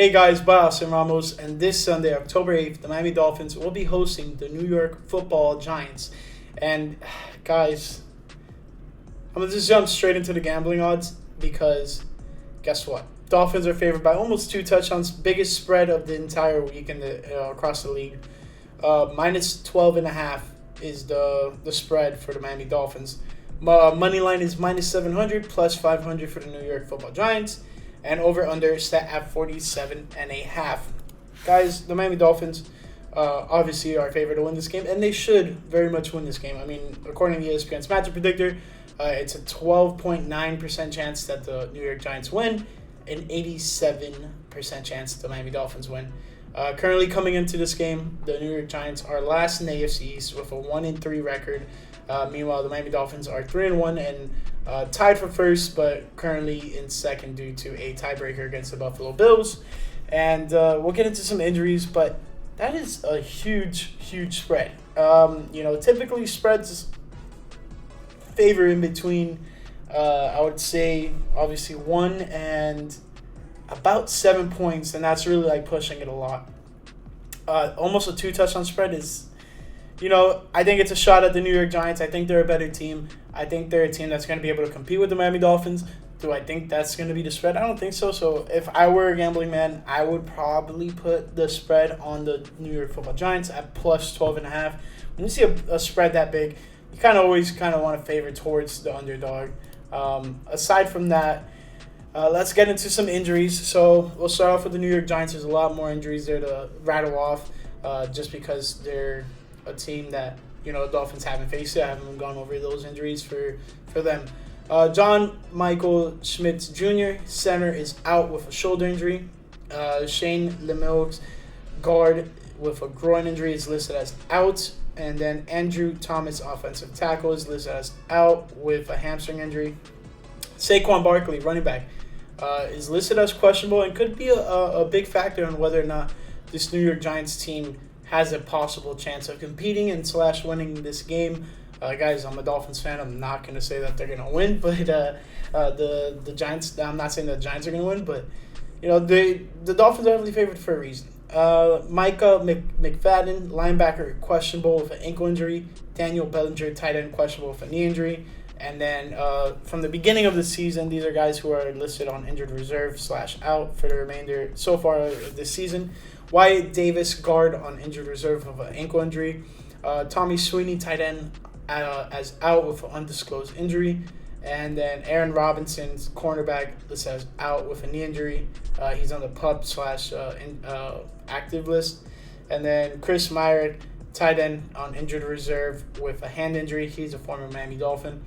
Hey guys, Bajas and Ramos, and this Sunday, October 8th, the Miami Dolphins will be hosting the New York Football Giants. And guys, I'm going to just jump straight into the gambling odds because guess what? Dolphins are favored by almost 2 touchdowns, biggest spread of the entire week across the league. Minus 12.5 is the spread for the Miami Dolphins. Money line is minus 700 plus 500 for the New York Football Giants. And over-under set at 47.5. Guys, the Miami Dolphins obviously are favored to win this game, and they should very much win this game. I mean, according to ESPN's matchup predictor, it's a 12.9% chance that the New York Giants win, and 87% chance the Miami Dolphins win. Currently coming into this game, the New York Giants are last in the AFC East with a 1-3 record. Meanwhile, the Miami Dolphins are 3-1 and tied for first, but currently in second due to a tiebreaker against the Buffalo Bills. And we'll get into some injuries, but that is a huge spread. Typically spreads favor in between, I would say, obviously 1 and about 7 points, and that's really like pushing it a lot. Almost a 2 touchdown spread is, I think it's a shot at the New York Giants. I think they're a better team. I think they're a team that's going to be able to compete with the Miami Dolphins. Do I think that's going to be the spread? I don't think so. So if I were a gambling man, I would probably put the spread on the New York Football Giants at plus 12.5. When you see a spread that big, you always want to favor towards the underdog. Aside from that, let's get into some injuries. So we'll start off with the New York Giants. There's a lot more injuries there to rattle off just because they're a team that the Dolphins haven't faced yet. I haven't gone over those injuries for them. John Michael Schmitz Jr., center, is out with a shoulder injury. Shane Lemieux, guard, with a groin injury, is listed as out. And then Andrew Thomas, offensive tackle, is listed as out with a hamstring injury. Saquon Barkley, running back, is listed as questionable and could be a big factor in whether or not this New York Giants team has a possible chance of competing and / winning this game. Guys, I'm a Dolphins fan. I'm not going to say that they're going to win, but the Giants, I'm not saying that the Giants are going to win, but the Dolphins are heavily favored for a reason. Micah McFadden, linebacker, questionable with an ankle injury. Daniel Bellinger, tight end, questionable with a knee injury. And then from the beginning of the season, these are guys who are listed on injured reserve / out for the remainder so far of this season. Wyatt Davis, guard, on injured reserve of an ankle injury. Tommy Sweeney, tight end, as out with an undisclosed injury. And then Aaron Robinson's cornerback listed as out with a knee injury. He's on the PUP / active list. And then Chris Meyer, tight end, on injured reserve with a hand injury. He's a former Miami Dolphin.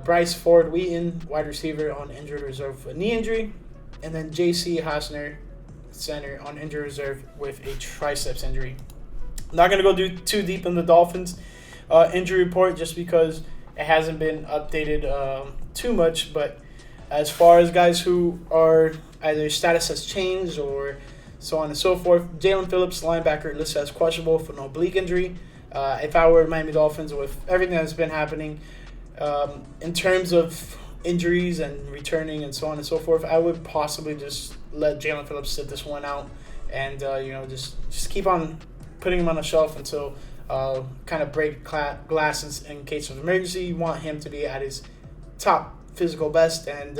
Bryce Ford Wheaton, wide receiver, on injured reserve with a knee injury. And then J.C. Hassner, center, on injured reserve with a triceps injury. I'm not going to go too deep in the Dolphins injury report just because it hasn't been updated too much. But as far as guys who are either status has changed or so on and so forth, Jalen Phillips, linebacker, listed as questionable for an oblique injury. If I were Miami Dolphins, with everything that's been happening in terms of injuries and returning and so on and so forth, I would possibly just let Jalen Phillips sit this one out and just keep on putting him on the shelf until break glass in case of emergency. You want him to be at his top physical best, and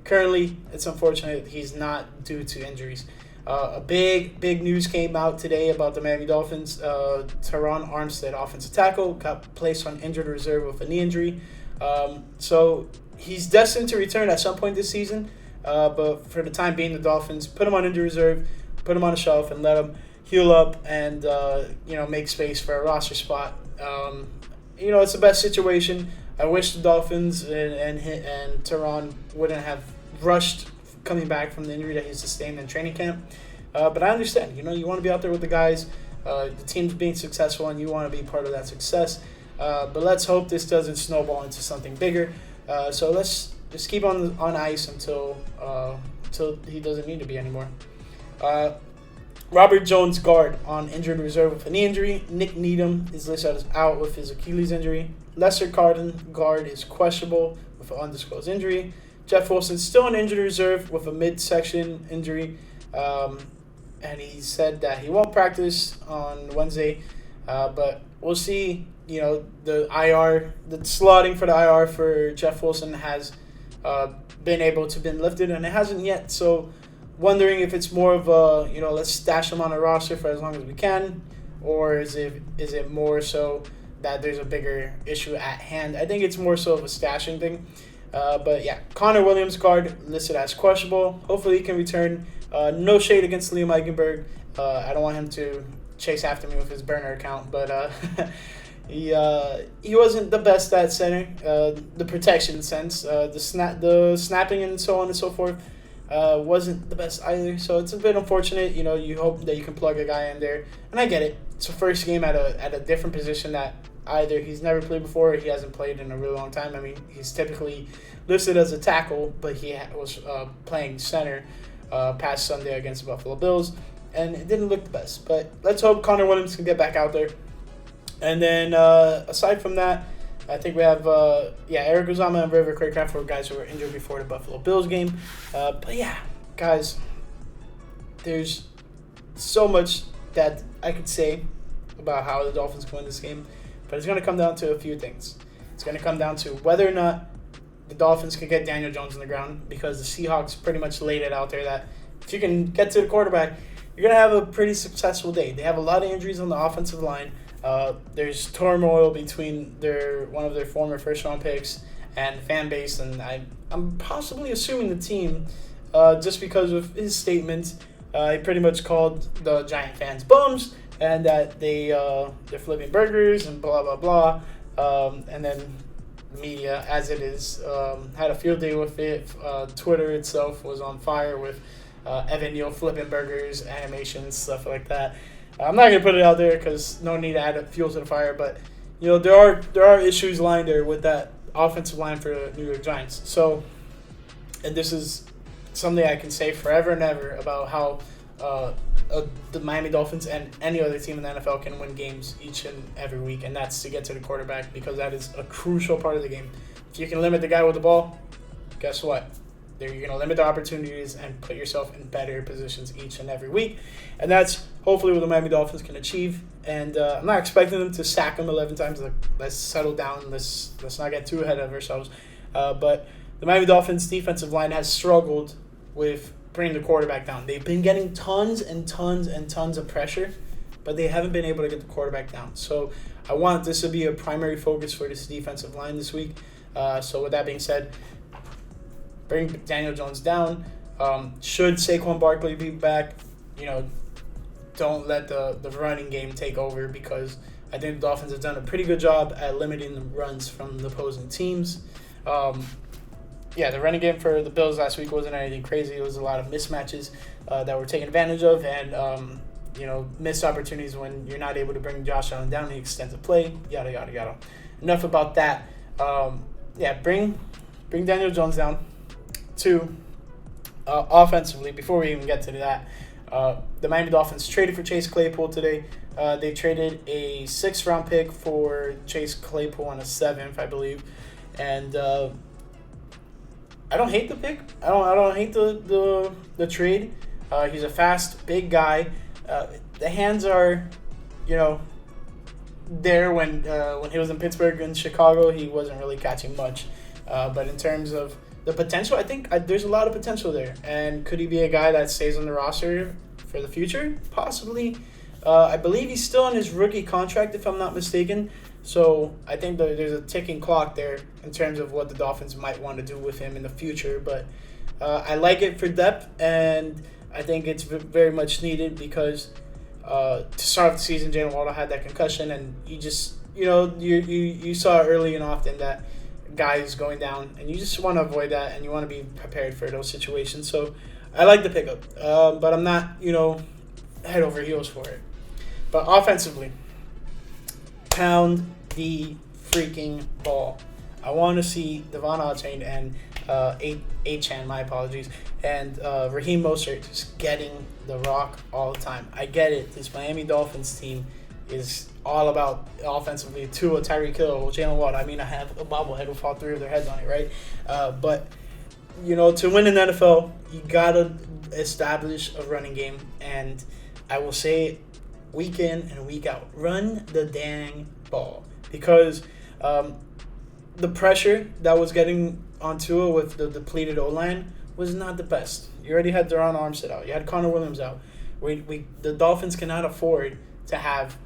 currently it's unfortunate that he's not due to injuries. A big news came out today about the Miami Dolphins. Teron Armstead, offensive tackle, got placed on injured reserve with a knee injury. So he's destined to return at some point this season. But for the time being, the Dolphins put him on injured reserve, put him on the shelf, and let him heal up and make space for a roster spot. It's the best situation. I wish the Dolphins and Teron wouldn't have rushed coming back from the injury that he sustained in training camp. But I understand. You want to be out there with the guys. The team's being successful, and you want to be part of that success. But let's hope this doesn't snowball into something bigger. So let's just keep on ice until he doesn't need to be anymore. Robert Jones, guard, on injured reserve with a knee injury. Nick Needham is listed as out with his Achilles injury. Lester Carden, guard, is questionable with an undisclosed injury. Jeff Wilson still on injured reserve with a midsection injury. and he said that he won't practice on Wednesday, but we'll see. The the slotting for the IR for Jeff Wilson has been able to been lifted, and it hasn't yet. So, wondering if it's more of a let's stash him on a roster for as long as we can, or is it more so that there's a bigger issue at hand? I think it's more so of a stashing thing. But yeah, Connor Williams card listed as questionable. Hopefully he can return. No shade against Liam Eichenberg. I don't want him to chase after me with his burner account, but he wasn't the best at center. The protection sense, the snapping and so on and so forth, wasn't the best either. So it's a bit unfortunate. You hope that you can plug a guy in there, and I get it. It's a first game at a different position that either he's never played before or he hasn't played in a really long time. I mean, he's typically listed as a tackle, but he was playing center past Sunday against the Buffalo Bills, and it didn't look the best. But let's hope Connor Williams can get back out there. And then aside from that, I think we have Eric Uzama and River Craycraft were guys who were injured before the Buffalo Bills game. But yeah, guys, there's so much that I could say about how the Dolphins can win this game. But it's going to come down to a few things. It's going to come down to whether or not the Dolphins can get Daniel Jones on the ground, because the Seahawks pretty much laid it out there that if you can get to the quarterback, you're going to have a pretty successful day. They have a lot of injuries on the offensive line. There's turmoil between one of their former first-round picks and the fan base, and I'm possibly assuming the team, just because of his statement. He pretty much called the Giant fans bums, and that they're flipping burgers and blah, blah, blah. And then the media, as it is, had a field day with it. Twitter itself was on fire with Evan Neal flipping burgers, animations, stuff like that. I'm not going to put it out there because no need to add fuel to the fire, but there are issues lying there with that offensive line for the New York Giants. So, and this is something I can say forever and ever about how the Miami Dolphins and any other team in the NFL can win games each and every week, and that's to get to the quarterback, because that is a crucial part of the game. If you can limit the guy with the ball, guess what? You're going to limit the opportunities and put yourself in better positions each and every week, and that's hopefully what the Miami Dolphins can achieve. And I'm not expecting them to sack them 11 times. Let's settle down. Let's not get too ahead of ourselves. But the Miami Dolphins defensive line has struggled with bringing the quarterback down. They've been getting tons and tons and tons of pressure, but they haven't been able to get the quarterback down. So I want this to be a primary focus for this defensive line this week. So with that being said, bring Daniel Jones down. Should Saquon Barkley be back, don't let the running game take over, because I think the Dolphins have done a pretty good job at limiting the runs from the opposing teams. The running game for the Bills last week wasn't anything crazy. It was a lot of mismatches that were taken advantage of, and missed opportunities when you're not able to bring Josh Allen down the extensive play. Yada yada yada. Enough about that. Bring Daniel Jones down. Two, offensively, before we even get to that, the Miami Dolphins traded for Chase Claypool today. They traded a 6th-round pick for Chase Claypool on a 7th, I believe, and I don't hate the pick. I don't hate the trade. He's a fast, big guy. The hands are, there when he was in Pittsburgh and Chicago. He wasn't really catching much, but in terms of the potential, I think there's a lot of potential there. And could he be a guy that stays on the roster for the future? Possibly. I believe he's still on his rookie contract, if I'm not mistaken. So I think there's a ticking clock there in terms of what the Dolphins might want to do with him in the future. But I like it for depth, and I think it's very much needed because to start off the season, Jalen Waddle had that concussion, and you just, you saw early and often that guys going down, and you just want to avoid that, and you want to be prepared for those situations. So I like the pickup, but I'm not, head over heels for it. But offensively, pound the freaking ball. I want to see Devon Achane and Achane, my apologies, and Raheem Mostert just getting the rock all the time. I get it. This Miami Dolphins team is all about offensively. Tua, Tyreek Hill, Jalen Waddle. I mean, I have a bobblehead with all 3 of their heads on it, right? But to win in the NFL, you gotta establish a running game, and I will say, week in and week out, run the dang ball, because the pressure that was getting onto it with the depleted O line was not the best. You already had Duron Armstead out. You had Connor Williams out. The Dolphins cannot afford to have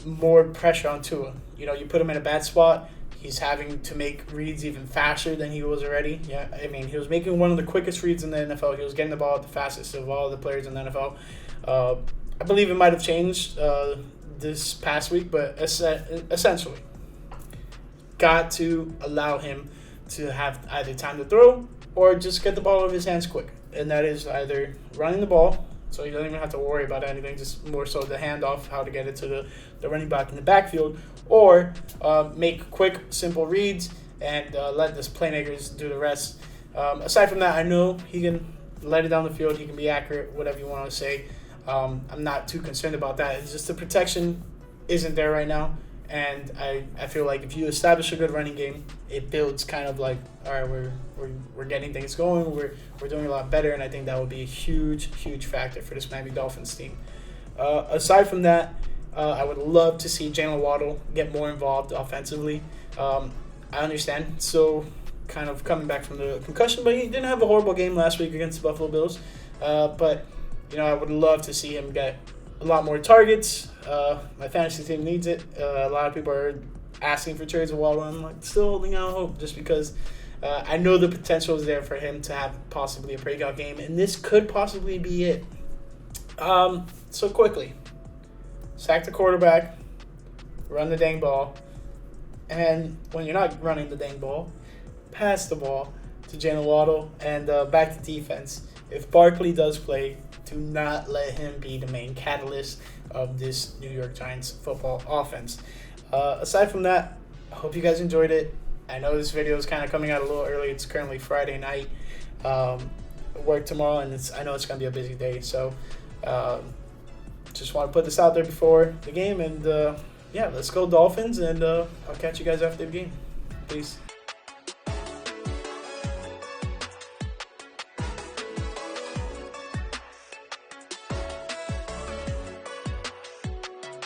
more pressure on Tua. You put him in a bad spot. He's having to make reads even faster than he was already. Yeah, I mean, he was making one of the quickest reads in the NFL. He was getting the ball out the fastest of all the players in the NFL. I believe it might have changed this past week, but essentially, got to allow him to have either time to throw or just get the ball out of his hands quick. And that is either running the ball, so you don't even have to worry about anything, just more so the handoff, how to get it to the running back in the backfield, or make quick, simple reads and let the playmakers do the rest. Aside from that, I know he can let it down the field. He can be accurate, whatever you want to say. I'm not too concerned about that. It's just the protection isn't there right now. And I feel like if you establish a good running game, it builds kind of like, all right, we're getting things going. We're doing a lot better, and I think that would be a huge factor for this Miami Dolphins team. Aside from that, I would love to see Jalen Waddle get more involved offensively. I understand, so kind of coming back from the concussion, but he didn't have a horrible game last week against the Buffalo Bills. But I would love to see him get a lot more targets. My fantasy team needs it. A lot of people are asking for trades of Waddle. I'm still holding out hope, just because I know the potential is there for him to have possibly a breakout game, and this could possibly be it. So quickly, sack the quarterback, run the dang ball, and when you're not running the dang ball, pass the ball to Jalen Waddle, and back to defense. If Barkley does play, do not let him be the main catalyst of this New York Giants football offense. Aside from that, I hope you guys enjoyed it. I know this video is kind of coming out a little early. It's currently Friday night. Work tomorrow, and I know it's going to be a busy day. So just want to put this out there before the game. And, let's go Dolphins, and I'll catch you guys after the game. Peace.